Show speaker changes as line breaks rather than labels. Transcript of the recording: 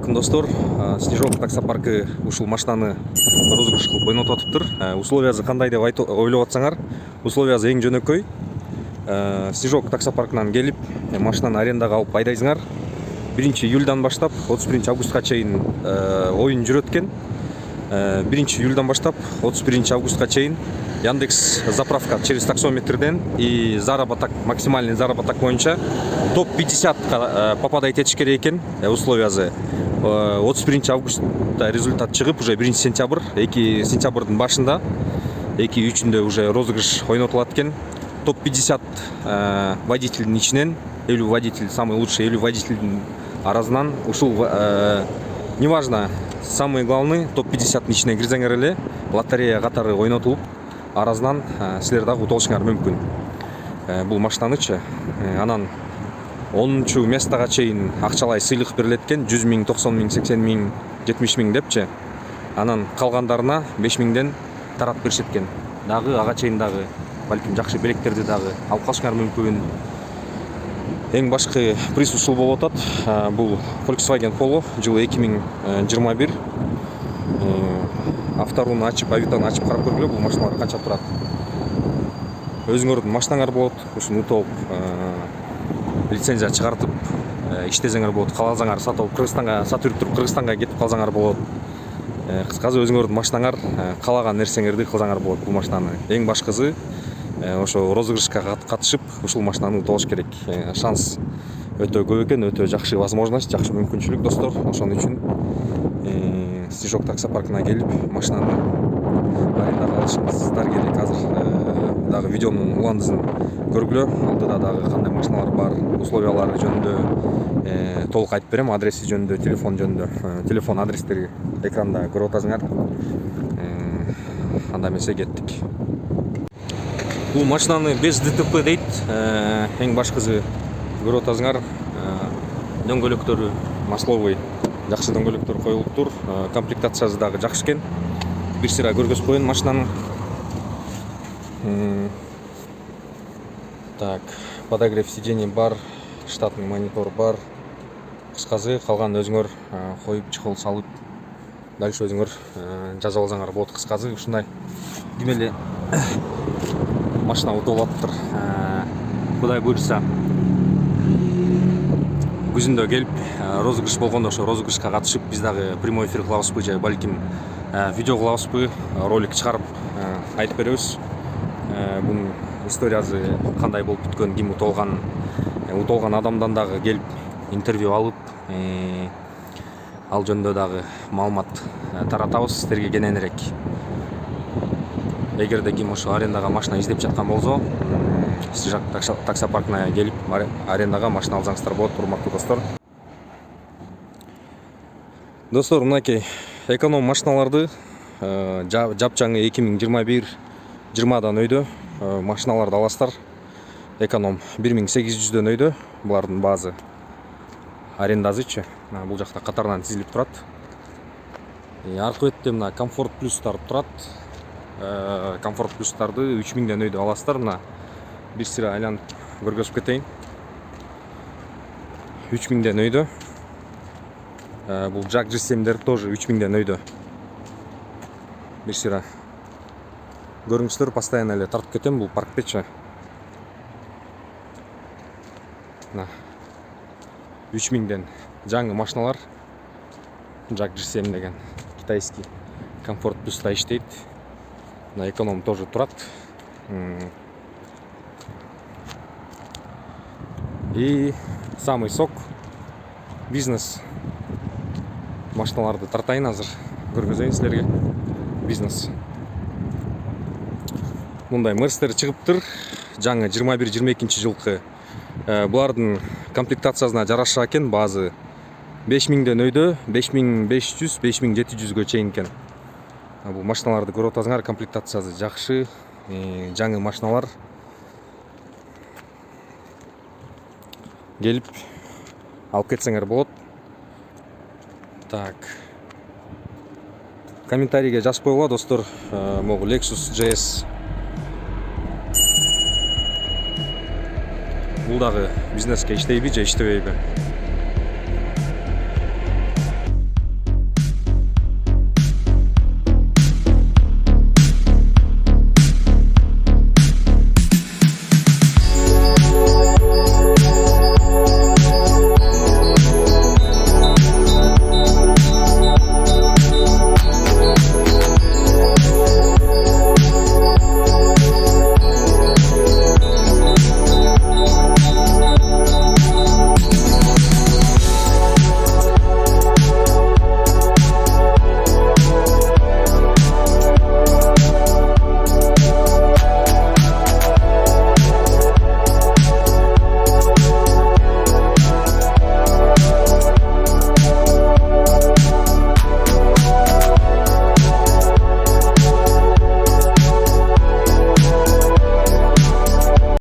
алейкум достор. Снежок таксопаркы ушул машинаны розыгрыш кылып ойнотуп атыптыр. Условиясы кандай деп ойлоп атсаңар, условиясы эң жөнөкөй. Снежок таксопаркынан келип машинаны арендага алып айдайсыңар. 1 июльдан баштап 31 августка чейин оюн жүрөт экен. 1 июльдан баштап 31 августка чейин Яндекс заправка через таксометрден и заработок, максимальный заработок боюнча топ-50 попадать этиш керек экен. Условиясы 31 августта результат чыгып, уже 1 сентябрь, 2 сентябрдын башында 2-3-үндө уже розыгрыш ойнотулат экен. Топ-50 водительдин ичинен 50 водитель, самый лучший 50 водительдин арасынан ушул неважно, самый главный топ-50 ичине кирсеңер эле лотерея катары ойнотулуп арасынан силер дагы утулушуңар мүмкүн. Бул машинанычы анан 10 местага чейин акчалай сыйлык берилет экен. 100 000, 90 000, 80 000, 70 000 депчи. Анан калгандарына 5 000ден таратып беришет экен. Дагы ага чейин дагы балким жакшы белектерди дагы алып калышыңар мүмкүн. Эң башкы приз ушул болуп атат. Бул Volkswagen Polo жылы 2021. Авторуну ачып, авитаны ачып карап көргүлө, бул машиналар канча турат. Өзүңөрдүн машинаңар болот, ушуну утуп лицензия чыгартып иштесеңер болот. Кааласаңар сатып Кыргызстанга сатып туруп Кыргызстанга кетип калсаңар болот. Кыскасы өзүңөрдүн машинаңар каалаган нерсеңерди кылсаңар болот бул машинаны. Эң башкысы ошо розыгрышка катышып ушул машинаны утулуш керек. Шанс өтө көп экен, өтө жакшы возможность, жакшы мүмкүнчүлүк достор. Ошон үчүн Снежок таксопаркына келип машинаны арендага алышыңыздар керек. Азыр дагы видеонун уландысын көргүлө. Алдыда дагы кандай машиналар бар, условиялары жөнүндө толук айтып берем, адреси жөнүндө, телефон жөнүндө. Телефон адрестери экранда көрүп атасыңар. Анда эмесе кеттик. Бул машинаны без ДТП дейт. Эң башкысы көрүп атасыңар. Дөңгөлөктөрү масловый, жакшы дөңгөлөктөр коюлуптур. Комплектациясы дагы жакшы экен. Бир сыра көргөзүп коеюн машинаны. Так, подогрев сидений бар, штатный монитор бар. Кыскасы калган өзүңөр коюп, чехол салып, дальше өзүңөр жазып алсаңар болот. Кыскасы ушундай кимели машина утулуп атыптыр. Кудай буйрса күзүндө келип розыгрыш болгондо ошо розыгрышка катышып биз дагы прямой эфир кылабызбы же балким видео кылабызбы, ролик чыгарып айтып беребиз. Бунун историясы кандай болуп бүткөн, ким утулган адамдан дагы келип интервью алып ал жөнүндө дагы маалымат таратабыз сиздерге кененирээк. Эгерде ким ошо арендага машина издеп жаткан болсо, Снежок таксопаркына келип арендага машина алсаңыздар болот, урматтуу достор. Достор, мынакей эконом машиналарды жапжаңы 2021-20дан өйдө машиналарды аласыздар. Эконом 1800дөн өйдө. Булардын баазы арендасычы. Бул жакта катарынан тизилип турат. Аркы бетте мына комфорт плюстар турат. Комфорт плюстарды 3000ден өйдө аласыздар. Мына бир сыра айланып көргөзүп кетейин. 3000ден өйдө. Бул Jack G7-дер тоже 3000ден өйдө. Бир сыра көрүңүздөр, постоянно эле тартып кетем бул парктечи. Мына 3000ден жаңы машиналар Jack G7 деген китайский комфорт плюста иштейт. На эконом тоже турат. И самый сок бизнес машиналарды тартайын азыр көргөзөйүн силерге. Бизнес мындай Мерстер чыгыптыр. Жаңы 21-22 жылкы. Булардын комплектациясына жараша экен. Баазы 5000ден өйдө, 5500, 5700гө чейин экен. Бул машиналарды көрүп атасыңар, комплектациясы жакшы, жаңы машиналар. Келип алып кетсеңер болот. Так. Комментарийге жазып койгула достор. Могу Lexus GS. Бул дагы бизнеске иштейби же иштебейби?